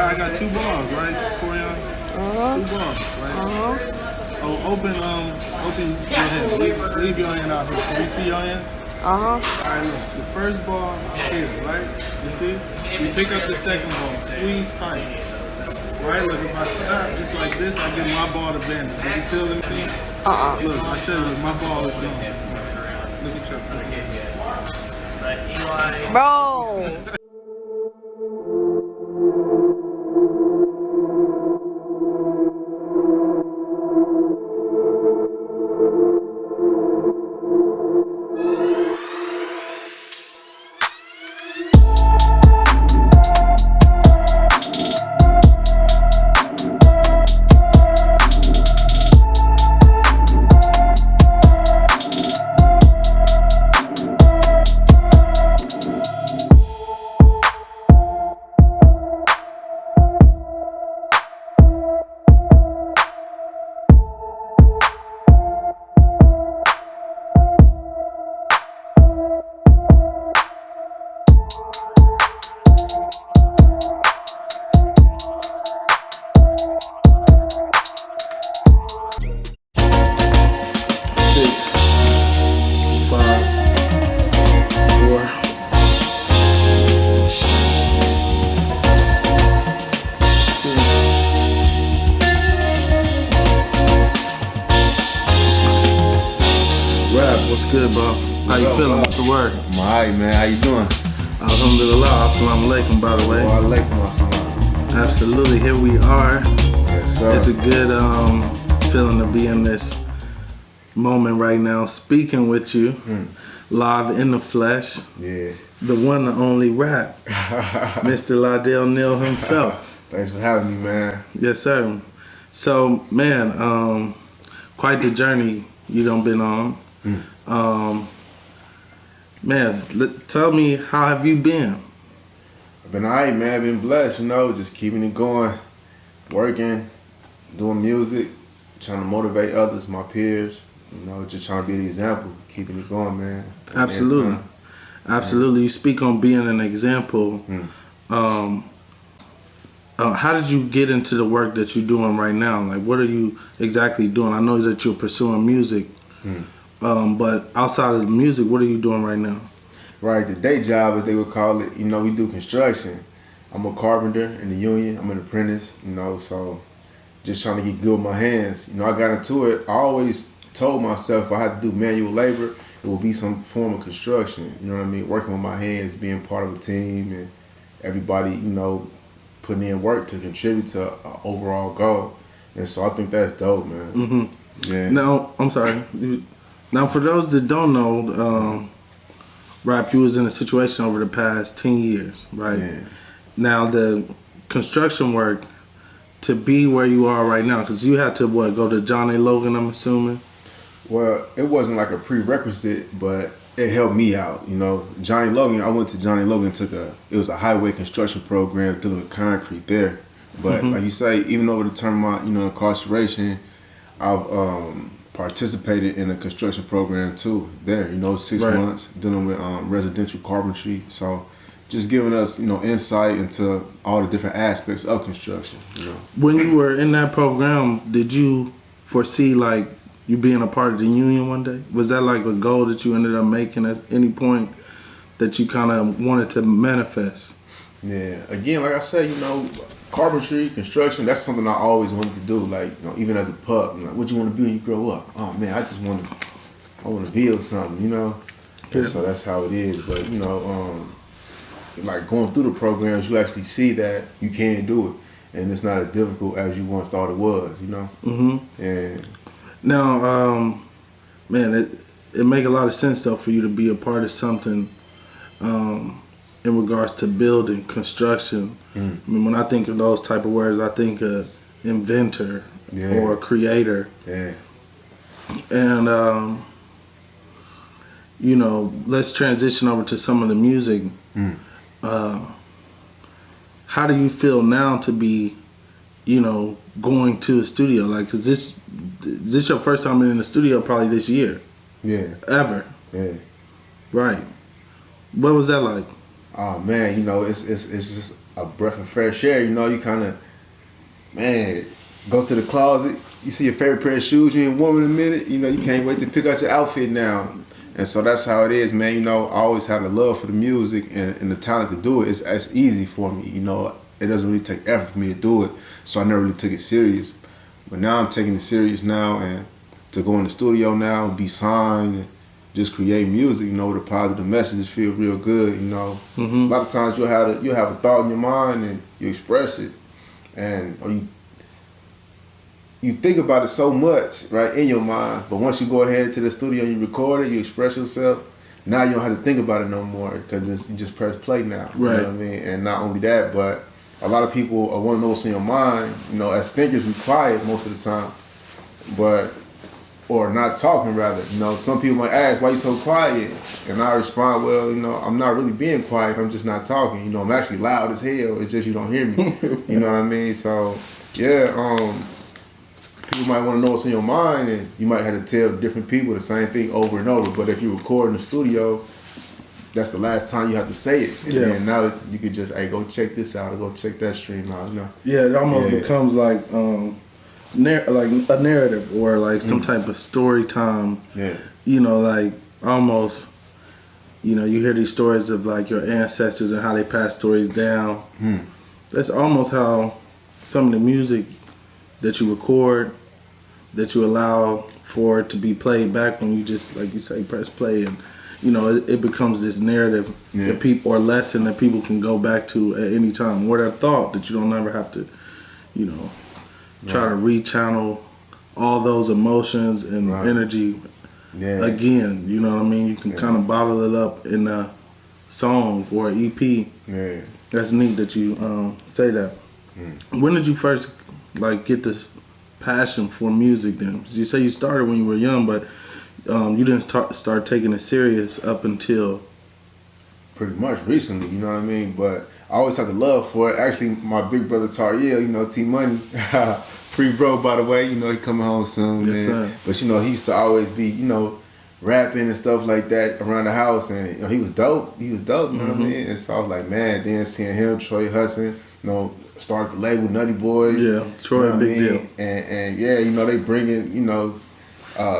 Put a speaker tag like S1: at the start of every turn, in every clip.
S1: I got two balls, right, Corian? Two balls, right? Oh, open your hand. Leave your hand out here. Can you see your hand? Alright, look. The first ball here, right? You see? You pick up the second ball. Squeeze tight. Right? Look, if I stop just like this, I get my ball to bend. Did you feel anything? Look, I show you. My ball is gone. Look at your
S2: Bro.
S1: Wrapp, what's good, bro? How you feeling with the work?
S3: I'm alright, man. How you doing?
S1: Alhamdulillah. Assalamu alaikum, by the way.
S3: Wa alaikum assalam.
S1: Absolutely. Here we are.
S3: Yes, sir.
S1: It's a good feeling to be in this moment right now, speaking with you, live in the flesh.
S3: Yeah.
S1: The one, the only Wrapp, Mr. Ladell Neal himself.
S3: Thanks for having me, man.
S1: Yes, sir. So, man, quite the journey you done been on. Man, tell me, how have you been?
S3: I've been alright, man. I've been blessed, just keeping it going, working, doing music, trying to motivate others, my peers, just trying to be an example, keeping it going, man.
S1: Absolutely. Absolutely. You speak on being an example. How did you get into the work that you're doing right now? Like, what are you exactly doing? I know that you're pursuing music, but outside of the music, what are you doing right now?
S3: Right, the day job, as they would call it, we do construction. I'm a carpenter in the union. I'm an apprentice, so just trying to get good with my hands. I got into it. I always told myself if I had to do manual labor, it would be some form of construction. You know what I mean? Working with my hands, being part of a team, and everybody, putting in work to contribute to an overall goal. And so I think that's dope, man. Yeah.
S1: Now, I'm sorry. Now, for those that don't know, Wrapp, you was in a situation over the past 10 years, right?
S3: Yeah.
S1: Now, the construction work, to be where you are right now, because you had to, go to John A. Logan, I'm assuming?
S3: Well, it wasn't like a prerequisite, but it helped me out. Johnny Logan, I went to Johnny Logan, it was a highway construction program dealing with concrete there. But like you say, even over the term of my, incarceration, I've participated in a construction program too there, 6 months dealing with residential carpentry. So just giving us, insight into all the different aspects of construction.
S1: When you were in that program, did you foresee like you being a part of the union one day? Was that like a goal that you ended up making at any point that you kind of wanted to manifest?
S3: Yeah, again, like I said, carpentry, construction, that's something I always wanted to do. Like, even as a pup, what you want to be when you grow up? Oh man, I want to build something, And so that's how it is. But, like going through the programs, you actually see that you can do it. And it's not as difficult as you once thought it was, And
S1: now, man, it make a lot of sense though for you to be a part of something in regards to building, construction. I mean, when I think of those type of words, I think inventor or creator.
S3: Yeah.
S1: And let's transition over to some of the music. How do you feel now to be, going to the studio? Like, is this your first time in the studio probably this year?
S3: Yeah.
S1: Ever?
S3: Yeah.
S1: Right. What was that like?
S3: Oh man, you know, it's just a breath of fresh air. You know, you kind of, man, go to the closet. You see your favorite pair of shoes you ain't worn in a minute. You know, you can't wait to pick out your outfit now. And so that's how it is, man. You know, I always had a love for the music and the talent to do it. It's easy for me. You know, it doesn't really take effort for me to do it. So I never really took it serious. But now I'm taking it serious now, and to go in the studio now and be signed and just create music, you know, with a positive message, it feel real good, you know. A lot of times you'll have a thought in your mind and you express it, or you think about it so much, right, in your mind, but once you go ahead to the studio and you record it, you express yourself, now you don't have to think about it no more because you just press play now.
S2: Right.
S3: You know what I mean? And not only that, but a lot of people want to know what's in your mind. You know, as thinkers, we quiet most of the time, or not talking rather. You know, some people might ask, why you so quiet? And I respond, well, you know, I'm not really being quiet, I'm just not talking. You know, I'm actually loud as hell, it's just you don't hear me. You know what I mean? So, yeah, people might want to know what's in your mind, and you might have to tell different people the same thing over and over. But if you record in the studio, that's the last time you have to say it. And then now you could just, hey, go check this out, or go check that stream out, you know?
S2: Yeah, it almost becomes like like a narrative or like some type of story time.
S3: Yeah.
S2: You know, like almost, you know, you hear these stories of like your ancestors and how they pass stories down. That's almost how some of the music that you record, that you allow for it to be played back when you just, like you say, press play, and you know, it becomes this narrative that people, or lesson that people can go back to at any time, or that thought that you don't ever have to, you know, try to rechannel all those emotions and energy again. You know what I mean? You can kind of bottle it up in a song or an EP.
S3: Yeah.
S2: That's neat that you say that. When did you first like get this passion for music then? You say you started when you were young, but you didn't start taking it serious up until
S3: pretty much recently, you know what I mean? But I always had the love for it. Actually, my big brother Tariel, you know, T-Money, free bro, by the way, you know, he coming home soon, man.
S2: Sir.
S3: But, you know, he used to always be, you know, rapping and stuff like that around the house, and you know, he was dope. You know what I mean? And so I was like, man, then seeing him, Troy Hudson, you know, started the label Nutty Boys.
S2: Yeah, Troy,
S3: you know
S2: big deal.
S3: And yeah, you know, they bringing, you know,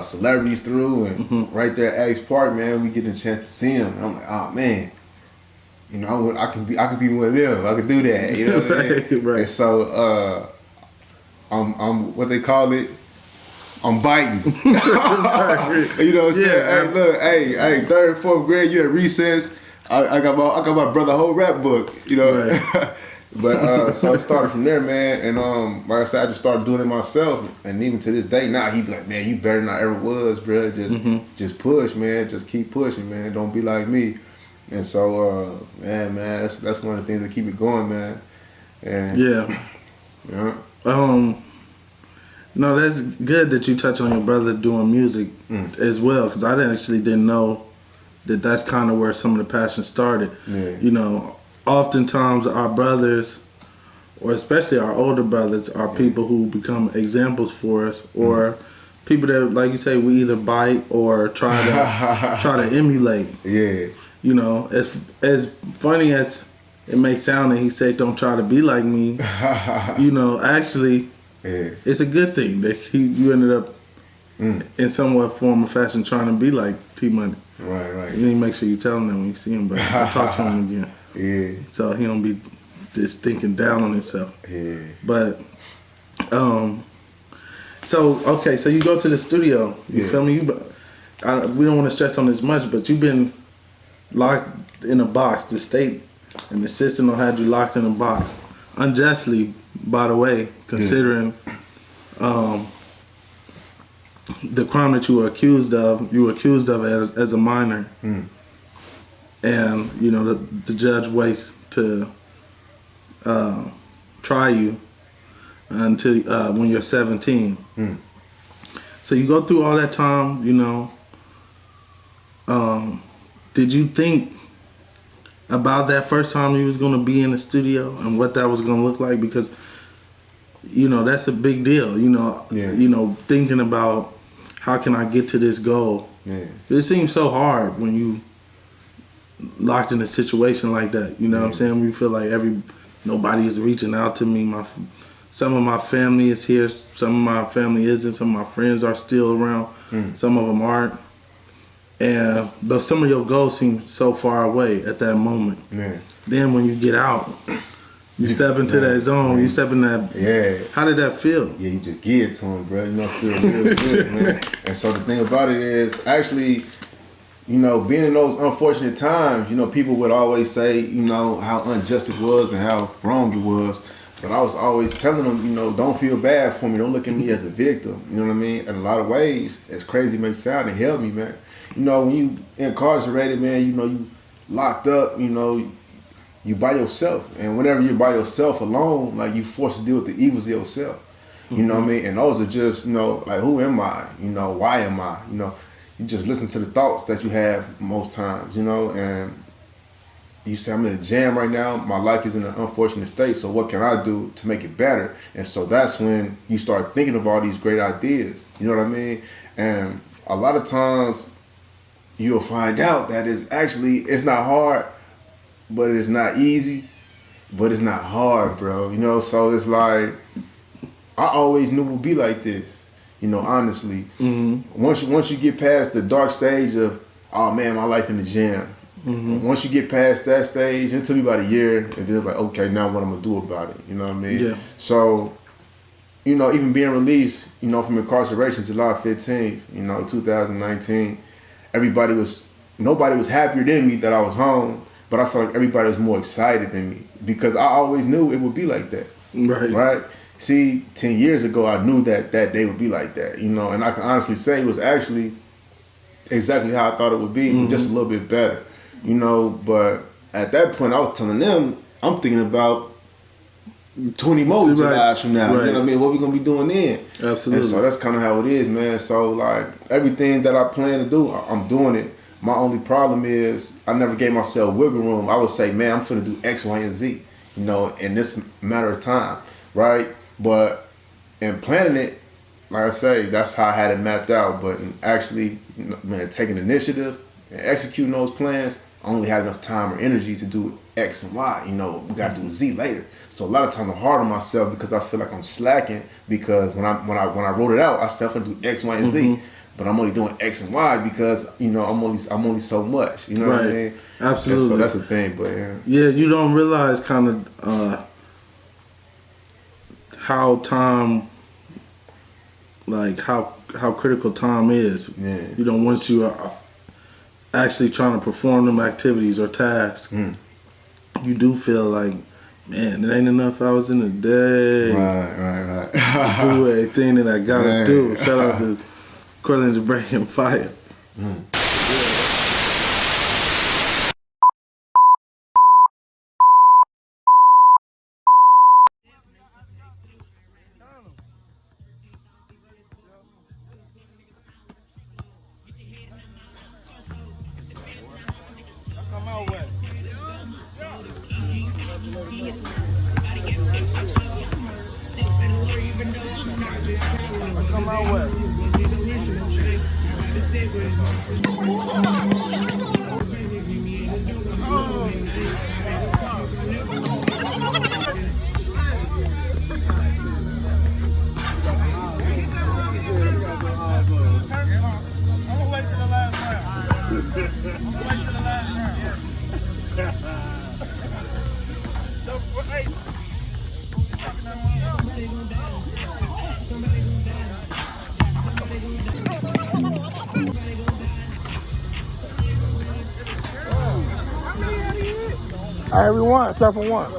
S3: celebrities through, and right there at Axe Park, man, we getting a chance to see him. And I'm like, oh man, you know, I could be one of them. I could do that. You know what I mean?
S2: Right.
S3: And so I'm what they call it, I'm biting. You know what I'm saying? Hey, look, hey, third, fourth grade, you at recess. I got my brother whole rap book. You know.
S2: Right.
S3: But so it started from there, man, and like I said, I just started doing it myself, and even to this day, now he be like, man, you better than I ever was, bro. Just push, man. Just keep pushing, man. Don't be like me. And so, man, that's one of the things that keep it going, man. And yeah.
S2: No, that's good that you touch on your brother doing music as well, because I didn't know that that's kind of where some of the passion started.
S3: Yeah.
S2: You know, oftentimes our brothers, or especially our older brothers, are people who become examples for us, or people that, like you say, we either bite or try to emulate.
S3: Yeah.
S2: You know, as funny as it may sound that he said, don't try to be like me, you know, actually, it's a good thing that you ended up in somewhat form or fashion trying to be like T-Money.
S3: Right.
S2: You need to make sure you tell him that when you see him, but I'll talk to him again.
S3: Yeah.
S2: So he don't be just thinking down on himself.
S3: Yeah.
S2: But, so you go to the studio, you feel me? We don't want to stress on this much, but you've been locked in a box. The state and the system had you locked in a box. Unjustly, by the way, considering the crime that you were accused of as a minor. And, you know, the judge waits to try you until when you're 17. So you go through all that time, you know. Did you think about that first time you was going to be in the studio and what that was going to look like? Because, you know, that's a big deal, you know. You know, thinking about how can I get to this goal. It seems so hard when locked in a situation like that. You know what I'm saying? We feel like nobody is reaching out to me. Some of my family is here. Some of my family isn't. Some of my friends are still around. Some of them aren't. And though some of your goals seem so far away at that moment, then when you get out, you step into that zone. You step in that.
S3: Yeah.
S2: How did that feel?
S3: Yeah, you just give it to him, bro. You know, feel real good, man. And so the thing about it is, actually, you know, being in those unfortunate times, you know, people would always say, you know, how unjust it was and how wrong it was. But I was always telling them, you know, don't feel bad for me. Don't look at me as a victim. You know what I mean? In a lot of ways, as crazy as it may sound, it helped me, man. You know, when you incarcerated, man, you know, you locked up, you know, you by yourself. And whenever you're by yourself alone, like, you forced to deal with the evils of yourself. You know what I mean? And those are just, you know, like, who am I? You know, why am I? You know, you just listen to the thoughts that you have most times, you know, and you say, I'm in a jam right now. My life is in an unfortunate state. So what can I do to make it better? And so that's when you start thinking of all these great ideas. You know what I mean? And a lot of times you'll find out that it's not hard, but it's not easy, but it's not hard, bro. You know, so it's like, I always knew it would be like this, you know, honestly. Once you get past the dark stage of, oh man, my life in the jam. Once you get past that stage, it took me about a year, and then it's like, okay, now what I'm gonna do about it? You know what I mean?
S2: Yeah.
S3: So, you know, even being released, you know, from incarceration, July 15th, you know, 2019, nobody was happier than me that I was home, but I felt like everybody was more excited than me because I always knew it would be like that. Right? See, 10 years ago, I knew that day would be like that, you know, and I can honestly say it was actually exactly how I thought it would be, just a little bit better. You know, but at that point, I was telling them, I'm thinking about 20 more Julys from now. You know what I mean? What we gonna be doing then?
S2: Absolutely.
S3: And so that's kind of how it is, man. So like everything that I plan to do, I'm doing it. My only problem is I never gave myself wiggle room. I would say, man, I'm finna do X, Y, and Z, you know, in this matter of time, right? But in planning it, like I say, that's how I had it mapped out. But in actually, you know, man, taking initiative and executing those plans, I only had enough time or energy to do X and Y. You know, we got to do Z later. So a lot of times I'm hard on myself because I feel like I'm slacking because when I wrote it out, I said I'm gonna do X, Y, and Z, but I'm only doing X and Y because, you know, I'm only so much. You know what I mean?
S2: Absolutely.
S3: And so that's the thing. But
S2: yeah, you don't realize kind of how time, like how critical time is.
S3: Yeah.
S2: You know, once you are actually trying to perform them activities or tasks, you do feel like, man, it ain't enough hours in the day
S3: Right.
S2: to do everything that I gotta do. Shout out to Cortland's Breaking Fire. Come out west. All right, we won. Start from one.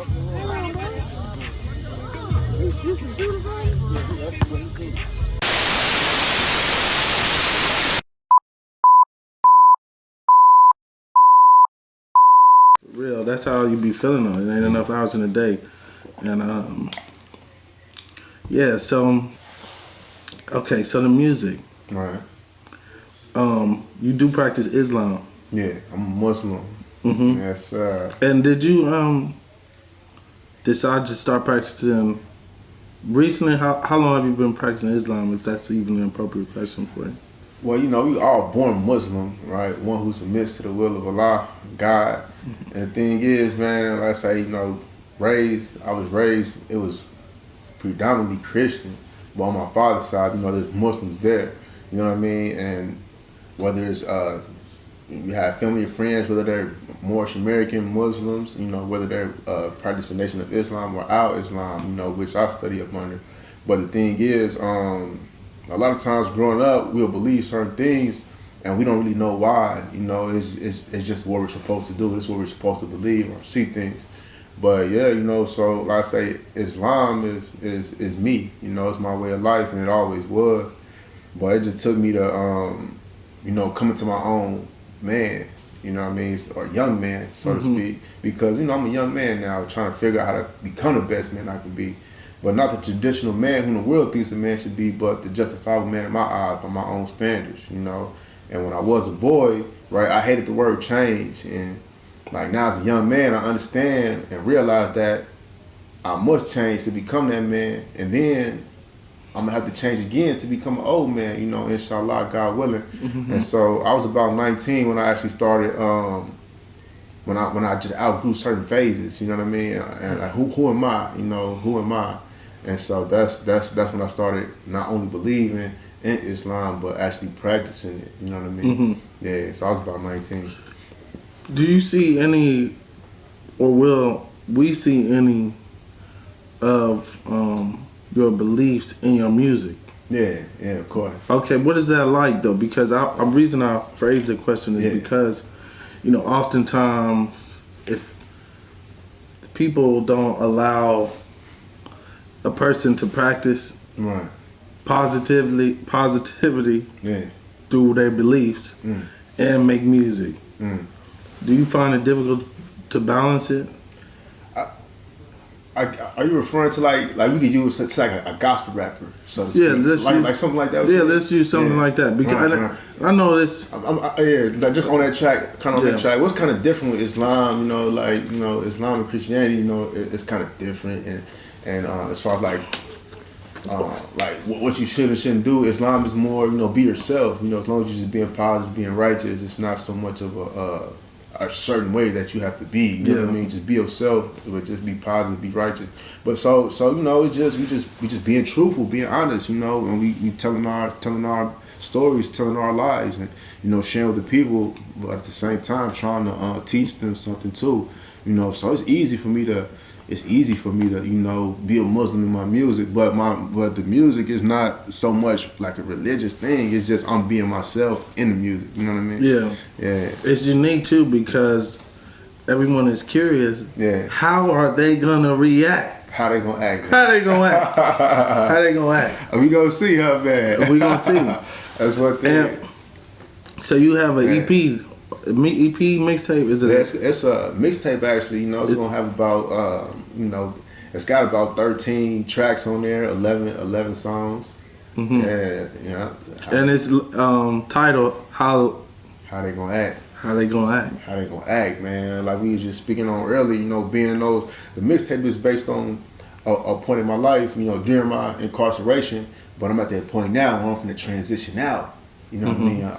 S2: Real, that's how you be feeling though. It ain't enough hours in a day. And yeah, so okay, so the music.
S3: right.
S2: You do practice Islam.
S3: Yeah, I'm a Muslim.
S2: Mm-hmm.
S3: Yes,
S2: And did you decide to start practicing recently? How long have you been practicing Islam, if that's even an appropriate question for you?
S3: Well, you know, we all born Muslim, right? One who submits to the will of Allah, God. And the thing is, man, like I say, you know, I was raised, it was predominantly Christian. But on my father's side, you know, there's Muslims there. You know what I mean? And whether it's, you have family and friends, whether they're Moorish American Muslims, you know, whether they're practicing Nation of Islam or Al Islam, you know, which I study up under. But the thing is, a lot of times growing up, we'll believe certain things and we don't really know why. You know, it's just what we're supposed to do. It's what we're supposed to believe or see things. But yeah, you know, so like I say, Islam is me. You know, it's my way of life, and it always was. But it just took me to, you know, come into my own man. You know what I mean, or young man, so to speak. Because you know, I'm a young man now, trying to figure out how to become the best man I can be. But not the traditional man who the world thinks a man should be, but the justifiable man in my eyes by my own standards. You know. And when I was a boy, right, I hated the word change. And like now as a young man, I understand and realize that I must change to become that man. And then I'm gonna have to change again to become an old man, you know, inshallah, God willing. And so I was about 19 when I actually started, when I just outgrew certain phases, you know what I mean? And like, who am I? You know, who am I? And so that's when I started not only believing in Islam, but actually practicing it. You know what I mean? Yeah. So I was about 19.
S2: Do you see any, or will we see any of your beliefs in your music?
S3: Yeah, of course.
S2: Okay, what is that like though? Because the reason I phrase the question is because, you know, oftentimes if people don't allow a person to practice positivity through their beliefs and make music, do you find it difficult to balance it?
S3: Are you referring to like we could use it's like a gospel rapper, so to speak? Like something like that?
S2: Yeah, let's use something like that because I know this.
S3: Like just on that track, kind of on that track. What's kind of different with Islam? You know, like you know, Islam and Christianity. You know, it's kind of different, and as far as like what you should and shouldn't do, Islam is more, you know, be yourself. You know, as long as you're just being positive, being righteous, it's not so much of a certain way that you have to be. You know what I mean? Just be yourself, but just be positive, be righteous. But so you know, it's just we just being truthful, being honest. You know, and we telling our stories, telling our lives, and you know, sharing with the people, but at the same time trying to teach them something too. You know, so it's easy for me to you know, be a Muslim in my music, but the music is not so much like a religious thing. It's just I'm being myself in the music. You know what I mean? Yeah.
S2: It's unique too because everyone is curious.
S3: Yeah.
S2: How are they gonna react?
S3: How they gonna act?
S2: How they gonna act? How they gonna act?
S3: We gonna see how bad.
S2: We gonna see.
S3: That's what they.
S2: So you have an EP. EP mixtape is it?
S3: It's a mixtape actually. You know, it's gonna have about you know, it's got about 13 tracks on there, 11 songs. Yeah.
S2: And it's titled How
S3: They Gonna Act.
S2: How they gonna act? How
S3: they gonna act, man? Like we was just speaking on earlier. You know, being in those, the mixtape is based on a point in my life. You know, during my incarceration. But I'm at that point now where I'm finna transition out. You know what I mean?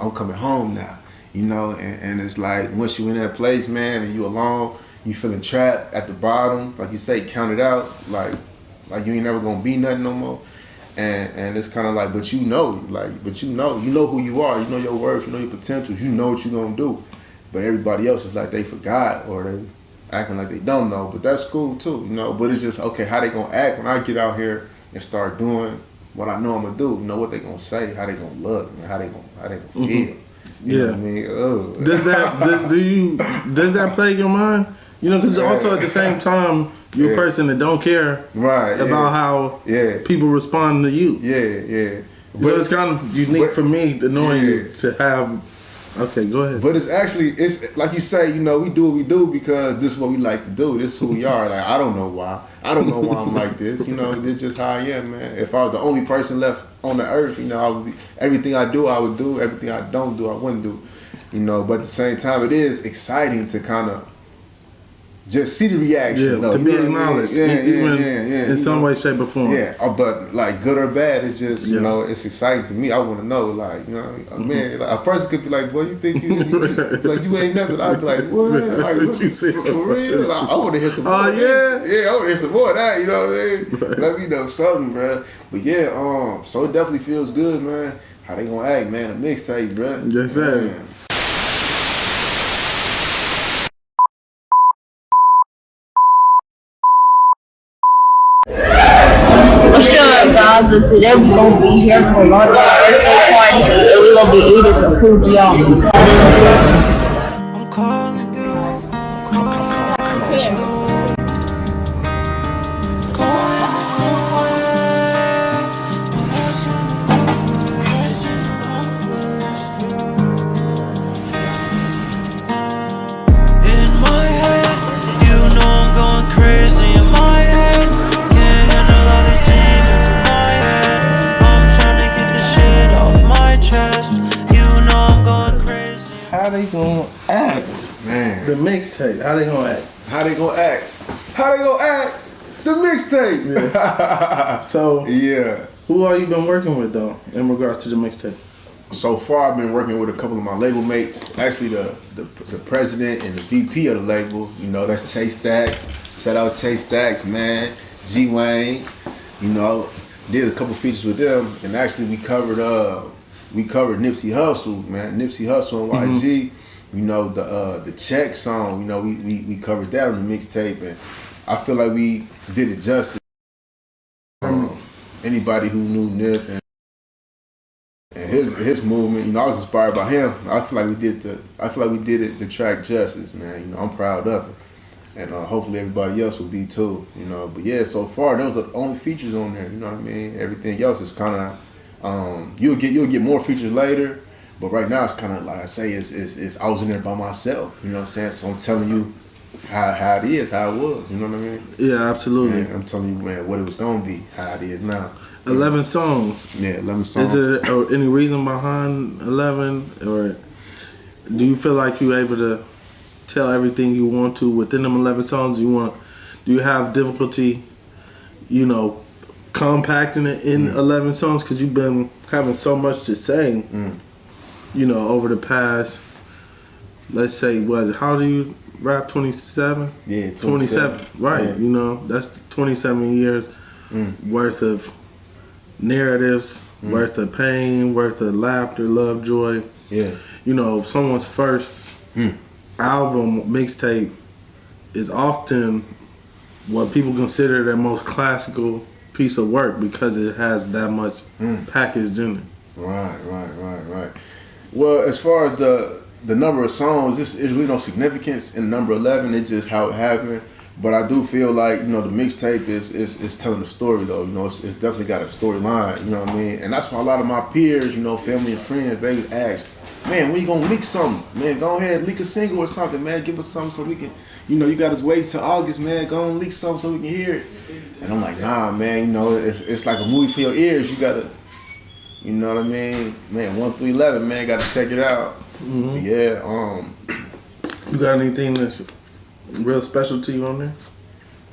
S3: I'm coming home now. You know, and it's like once you in that place, man, and you alone, you feeling trapped at the bottom, like you say, count it out, like you ain't never gonna be nothing no more. And it's kind of like, but you know who you are, you know your worth, you know your potentials, you know what you're gonna do. But everybody else is like they forgot or they acting like they don't know. But that's cool too, you know. But it's just okay, how they gonna act when I get out here and start doing what I know I'm gonna do? You know what they gonna say, how they gonna look, how they gonna feel. You know what I mean?
S2: Does that play your mind? You know, because also at the same time, you're a person that don't care about how people respond to you.
S3: Yeah.
S2: So it's kind of unique for me to knowing you to have. Okay, go ahead.
S3: But it's like you say, you know, we do what we do because this is what we like to do. This is who we are. Like I don't know why I'm like this. You know, this is just how I am, man. If I was the only person left on the earth, you know, I would be, everything I do, I would do. Everything I don't do, I wouldn't do. You know, but at the same time, it is exciting to kind of just see the reaction.
S2: Yeah, to be acknowledged, even in some way, shape, or form.
S3: Yeah, but like good or bad, it's just you know, it's exciting to me. I want to know, like you know, man, like, a person could be like, "Boy, you think you like you ain't nothing?" I'd be like, "What? Like,
S2: you see
S3: for real?" Like, I want to hear some.
S2: Oh
S3: more.
S2: yeah,
S3: I want to hear some more of that. You know what I mean? Let me know something, bro. But yeah, so it definitely feels good, man. How they gonna act, man? A mixtape, bro.
S2: Yes, sir.
S3: Man.
S4: What's up, guys? And today we gonna be here for London's birthday party, and we gonna be eating some food, y'all.
S5: I'm calling you. In my head, you know I'm going crazy in my head. Can't handle all these demons in my head. I'm trying to get this shit off my chest. You know I'm going crazy.
S2: How they gonna act?
S3: Man.
S2: The mixtape. How they gonna act?
S3: How they gonna act? How they gonna act? The mixtape.
S2: Yeah. So
S3: yeah.
S2: who all you been working with though in regards to the mixtape?
S3: So far, I've been working with a couple of my label mates. Actually, the president and the VP of the label. You know, that's Chase Stacks. Shout out Chase Stacks, man. G Wayne. You know, did a couple features with them, and actually we covered Nipsey Hussle, man. Nipsey Hussle and YG. You know, the Check song. You know, we covered that on the mixtape, and I feel like we did it justice. Anybody who knew Nip and his movement, you know, I was inspired by him. I feel like we did the track justice, man. You know, I'm proud of it, and hopefully everybody else will be too. You know, but yeah, so far those are the only features on there. You know what I mean? Everything else is kind of you'll get more features later, but right now it's kind of like I say, it's I was in there by myself. You know what I'm saying? So I'm telling you how it is, how it was. You know what I mean?
S2: Yeah, absolutely.
S3: And I'm telling you, man, what it was gonna be, how it is now.
S2: 11 songs.
S3: Yeah, 11 songs.
S2: Is there any reason behind 11, or do you feel like you're able to tell everything you want to within them 11 songs? Do you have difficulty, you know, compacting it in 11 songs because you've been having so much to say, you know, over the past, let's say, how do you rap, 27?
S3: Yeah,
S2: 27, right.
S3: Yeah.
S2: You know, that's 27 years worth of narratives, worth of pain, worth of laughter, love, joy.
S3: Yeah.
S2: You know, someone's first album, mixtape, is often what people consider their most classical piece of work because it has that much packaged in it.
S3: Right. Well, as far as the number of songs, there's really no significance in number 11. It's just how it happened. But I do feel like, you know, the mixtape is telling a story, though. You know, it's definitely got a storyline, you know what I mean? And that's why a lot of my peers, you know, family and friends, they would ask, man, when you gonna leak something? Man, go ahead, leak a single or something, man. Give us something so we can, you know, you got us wait till August, man. Go and leak something so we can hear it. And I'm like, nah, man, you know, it's like a movie for your ears. You gotta, you know what I mean? Man, 1 through 11, man, gotta check it out. Yeah,
S2: You got anything that's real special to you on there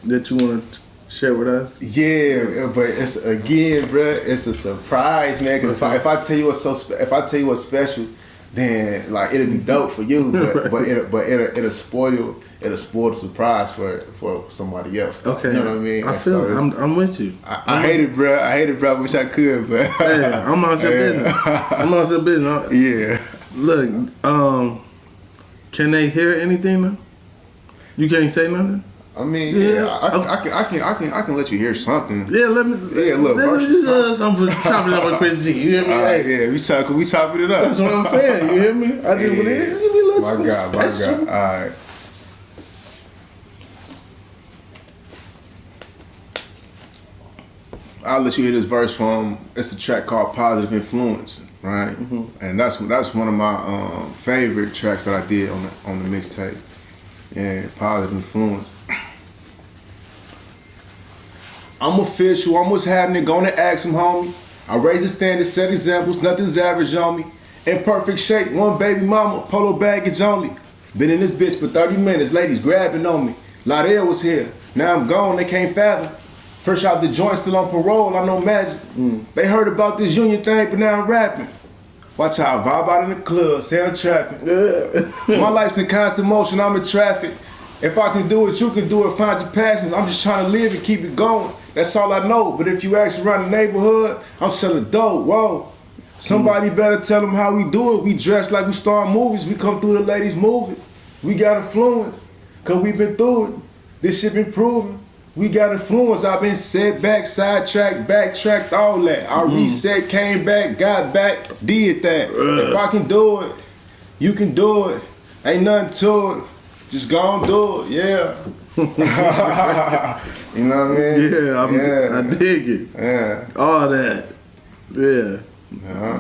S2: that you want to share with us?
S3: Yeah, but it's again, bruh, it's a surprise, man. Cause if I tell you what's what's special, then like it'll be dope for you, but it'll spoil the surprise for somebody else.
S2: Okay,
S3: you know what I mean?
S2: I feel it. I'm with you.
S3: I hate it, bruh. I wish I could, but
S2: hey, I'm out the business.
S3: Yeah.
S2: Look, can they hear anything now? You can't say nothing?
S3: I mean, I can let you hear something.
S2: Yeah, let me just something chopping it up with Chris G. You hear me? Hey.
S3: Yeah, we chopping it up.
S2: That's what I'm saying. You hear me? I just want to give me a little something special.
S3: My God. All right. I'll let you hear this verse from. It's a track called "Positive Influence," right? And that's one of my favorite tracks that I did on the mixtape. Yeah, "Positive Influence." I'm official, I'm what's happening, gonna ask him, homie. I raise the standards, set examples, nothing's average on me. In perfect shape, one baby mama, polo baggage only. Been in this bitch for 30 minutes, ladies grabbing on me. Lauderdale was here. Now I'm gone, they can't fathom. Fresh out the joint, still on parole, I know magic. They heard about this union thing, but now I'm rapping. Watch how I vibe out in the club, say I'm trapping. My life's in constant motion, I'm in traffic. If I can do it, you can do it, find your passions. I'm just trying to live and keep it going. That's all I know. But if you ask around the neighborhood, I'm selling dope, whoa. Somebody better tell them how we do it. We dress like we star movies. We come through the ladies moving. We got influence, cause we been through it. This shit been proven. We got influence. I've been set back, sidetracked, backtracked, all that. I reset, came back, got back, did that. If I can do it, you can do it. Ain't nothing to it. Just go and do it, yeah. You know what I mean?
S2: Yeah, I dig it.
S3: Yeah.
S2: All that. Yeah.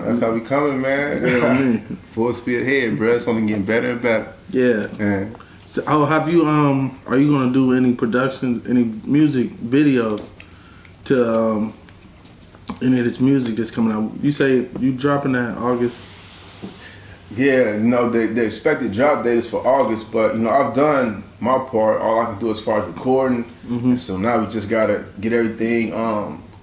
S3: That's how we coming, man.
S2: Yeah, I mean.
S3: Full speed ahead, bro. It's only getting better and better.
S2: Yeah.
S3: Yeah.
S2: So, have you are you gonna do any production, any music videos to any of this music that's coming out? You say you dropping that August?
S3: Yeah, no, the expected drop date is for August, but I've done my part. All I can do as far as recording, and so now we just gotta get everything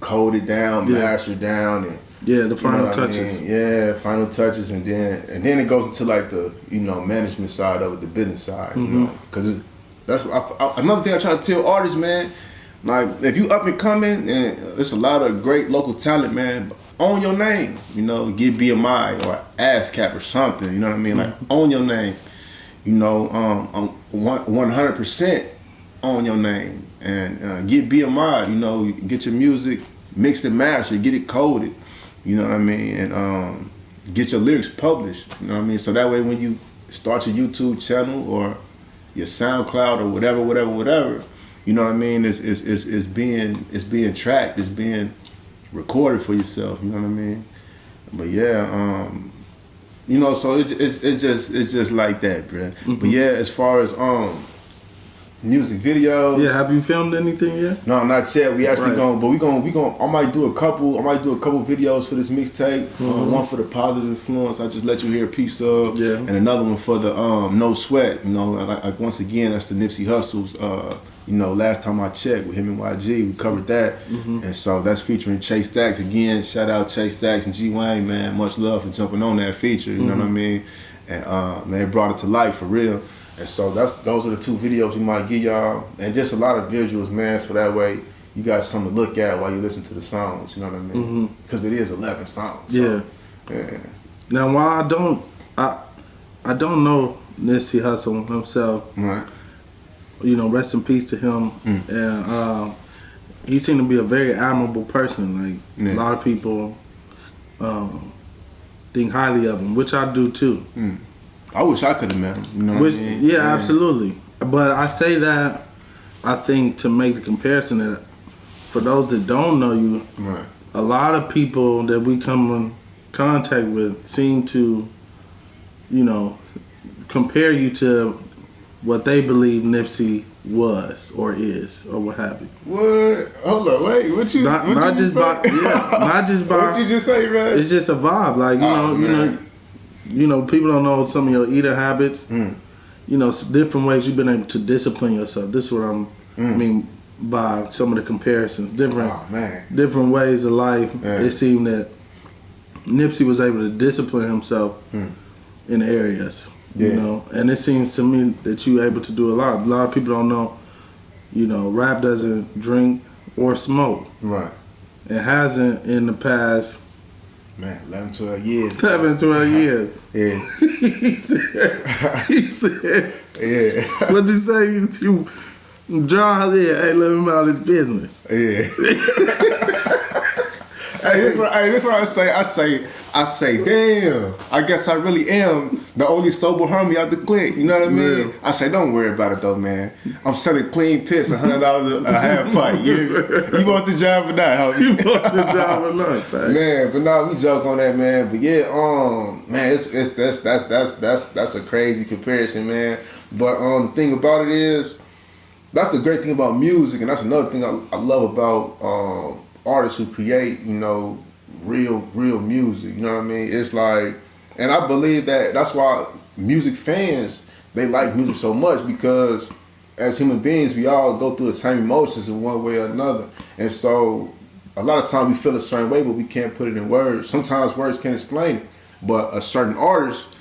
S3: coded down, mastered down, and
S2: the final touches.
S3: Yeah, final touches, and then it goes into like the management side of it, the business side, because that's another thing I try to tell artists, man. Like if you up and coming, and there's a lot of great local talent, man. Own your name, get BMI or ASCAP or something, you know what I mean? Like, own your name, 100% own your name, and get BMI, get your music mixed and mastered, get it coded, you know what I mean? And get your lyrics published, you know what I mean? So that way when you start your YouTube channel or your SoundCloud or whatever, you know what I mean? It's being tracked, it's being recorded for yourself, you know what I mean? But yeah, so it's just like that, bro. But yeah, as far as music videos,
S2: have you filmed anything yet?
S3: No, not yet. We actually I might do a couple videos for this mixtape. One for the positive influence, I just let you hear a piece of, and another one for the no sweat. Like once again, that's the Nipsey Hussle's. Last time I checked with him and YG, we covered that, and so that's featuring Chase Stacks again. Shout out Chase Stacks and G Wayne, man. Much love for jumping on that feature. You know what I mean? And man, it brought it to life for real. And so those are the two videos we might give y'all, and just a lot of visuals, man. So that way you got something to look at while you listen to the songs. You know what I mean? Because it is 11 songs. So, yeah.
S2: Now, while I don't know Nipsey Hussle himself.
S3: Right.
S2: Rest in peace to him. And he seemed to be a very admirable person. Like a lot of people think highly of him, which I do too.
S3: I wish I could have met him. What I mean?
S2: Yeah, absolutely. But I say that I think to make the comparison that for those that don't know you, a lot of people that we come in contact with seem to, compare you to what they believe Nipsey was or is or what have you.
S3: What? Hold on, wait. What you
S2: not just by
S3: what you just say, man?
S2: It's just a vibe. Like people don't know some of your eating habits. Different ways you've been able to discipline yourself. This is what I mean by some of the comparisons. Different ways of life. It seemed that Nipsey was able to discipline himself in areas. And it seems to me that you're able to do a lot. A lot of people don't know, Wrapp doesn't drink or smoke.
S3: Right.
S2: It hasn't in the past.
S3: Man, 11, 12 years.
S2: 11, 12 years.
S3: Yeah.
S2: he said,
S3: yeah.
S2: What'd you say? You draw there, hey, let him out his business.
S3: Yeah. This what I say, damn, I guess I really am the only sober homie out the clique. You know what I mean? Yeah. I say, don't worry about it though, man. I'm selling clean piss, $100 a half pint. You want the job or not, homie?
S2: You want the job or not, fact.
S3: Man, but no, we joke on that, man. But yeah, man, that's a crazy comparison, man. But the thing about it is, that's the great thing about music, and that's another thing I love about artists who create, real music. You know what I mean? It's like, and I believe that's why music fans, they like music so much, because as human beings, we all go through the same emotions in one way or another. And so a lot of times we feel a certain way, but we can't put it in words. Sometimes words can't explain it. But a certain artist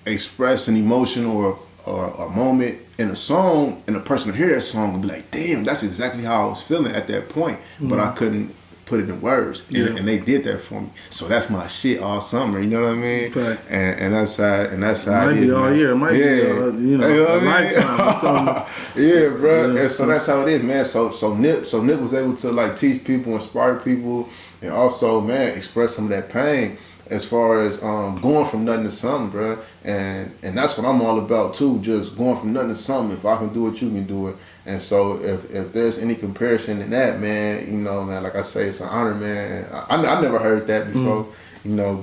S3: express an emotion or a moment in a song, and a person will hear that song and be like, damn, that's exactly how I was feeling at that point. But I couldn't put it in words. And they did that for me. So that's my shit all summer, you know what I mean?
S2: Right.
S3: And that's how it
S2: might
S3: is.
S2: be all year. It might be, a lifetime or something.
S3: Yeah, bro. And so that's how it is, man. So Nip was able to like teach people, inspire people, and also, man, express some of that pain as far as going from nothing to something, bro. And that's what I'm all about too, just going from nothing to something. If I can do it, you can do it. And so if there's any comparison in that, man, you know, man, like I say, it's an honor, man. I never heard that before, you know,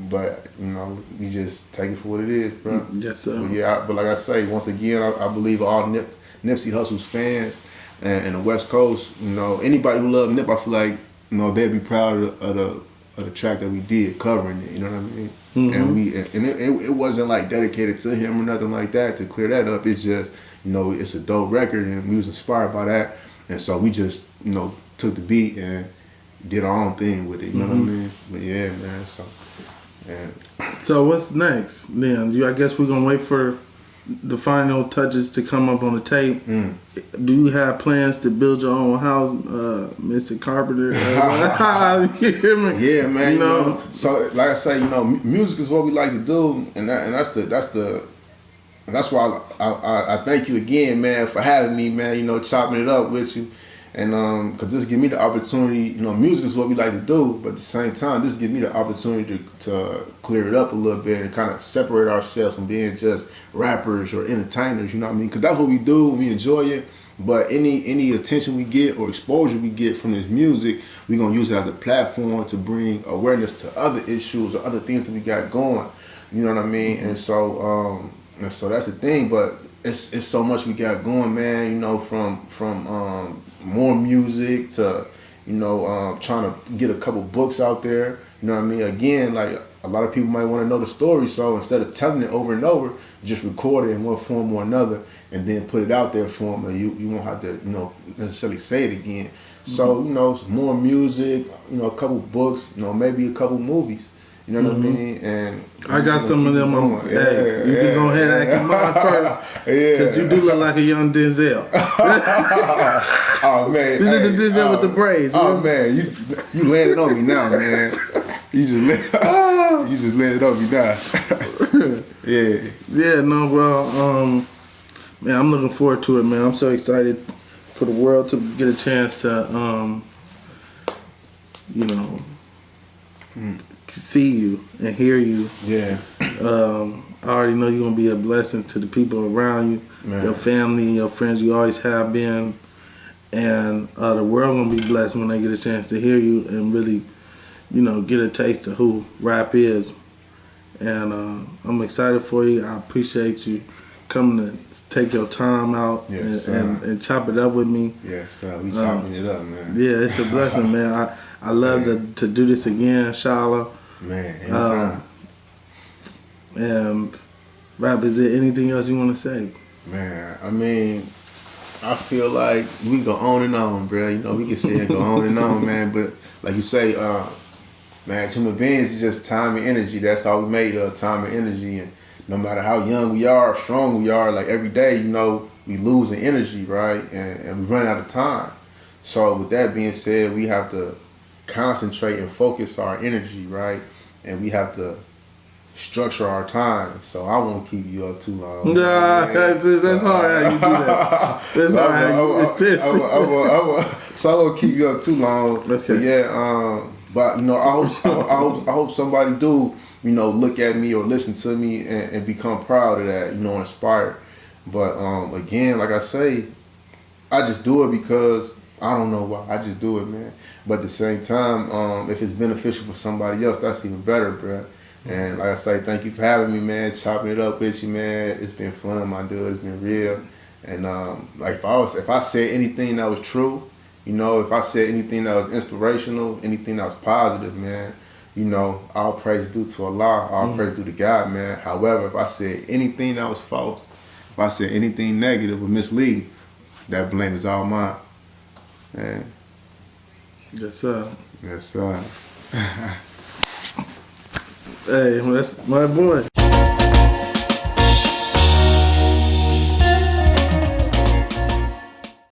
S3: but you know, we just take it for what it is, bro.
S2: Yes, sir.
S3: But like I say, once again, I believe all Nipsey Hussle's fans and the West Coast, you know, anybody who loves Nip, I feel like, you know, they'd be proud of the track that we did covering it, you know what I mean? And it wasn't like dedicated to him or nothing like that. To clear that up, it's just, you know, it's a dope record and we was inspired by that, and so we just, you know, took the beat and did our own thing with it, you know what I mean? But yeah, man,
S2: So what's next then? I guess we're gonna wait for the final touches to come up on the tape. Do you have plans to build your own house, Mr. Carpenter? You hear me?
S3: Yeah, man.
S2: You know?
S3: So like I say, you know, music is what we like to do, and that's why I thank you again, man, for having me, man. You know, chopping it up with you, and cause this give me the opportunity. You know, music is what we like to do, but at the same time, this give me the opportunity to clear it up a little bit and kind of separate ourselves from being just rappers or entertainers. You know what I mean? Cause that's what we do. We enjoy it. But any attention we get or exposure we get from this music, we gonna use it as a platform to bring awareness to other issues or other things that we got going. You know what I mean? And so that's the thing. But it's so much we got going, man. You know, from more music to, you know, trying to get a couple books out there. You know what I mean? Again, like a lot of people might want to know the story, so instead of telling it over and over, just record it in one form or another, and then put it out there for them. And you won't have to, you know, necessarily say it again. So, you know, more music, you know, a couple books, you know, maybe a couple movies. You know what I mean? And
S2: I got some of them. Hey, you can go ahead and act mine first, because you do look like a young Denzel.
S3: Oh man,
S2: you look the Denzel with the braids.
S3: Oh man, you landed on me now, man. You just landed on me now.
S2: Yeah, no, bro. Man, I'm looking forward to it, man. I'm so excited for the world to get a chance to, you know, see you and hear you.
S3: Yeah.
S2: I already know you're gonna be a blessing to the people around you,
S3: man.
S2: Your family and your friends. You always have been, and the world gonna be blessed when they get a chance to hear you and really, you know, get a taste of who Wrapp is. And I'm excited for you. I appreciate you coming to take your time out and chop it up with me.
S3: Yes, sir. We chopping it up, man.
S2: Yeah, it's a blessing, man. I love to do this again, inshallah.
S3: Man, anytime.
S2: And Wrapp, is there anything else you want to say?
S3: Man, I mean, I feel like we can go on and on, bro. You know, we can sit and go on and on, man. But like you say, man, as human beings, it's just time and energy. That's all we made of, time and energy. And no matter how young we are, strong we are, like every day, you know, we losing energy, right? And we run out of time. So with that being said, we have to concentrate and focus our energy, right? And we have to structure our time. So I won't keep you up too long.
S2: Nah, that's hard how you do that. That's hard how you
S3: So I won't keep you up too long.
S2: Okay.
S3: But yeah, but you know, I hope somebody do, you know, look at me or listen to me and become proud of that, you know, inspired. But again, like I say, I just do it because I don't know why. I just do it, man. But at the same time, if it's beneficial for somebody else, that's even better, bro. And like I say, thank you for having me, man. Chopping it up with you, man. It's been fun, my dude. It's been real. And like if I said anything that was true, you know, if I said anything that was inspirational, anything that was positive, man, you know, all praise due to Allah, all praise due to God, man. However, if I said anything that was false, if I said anything negative or misleading, that blame is all mine. Man.
S2: Yes, sir.
S3: Yes, sir.
S2: Hey, that's my boy.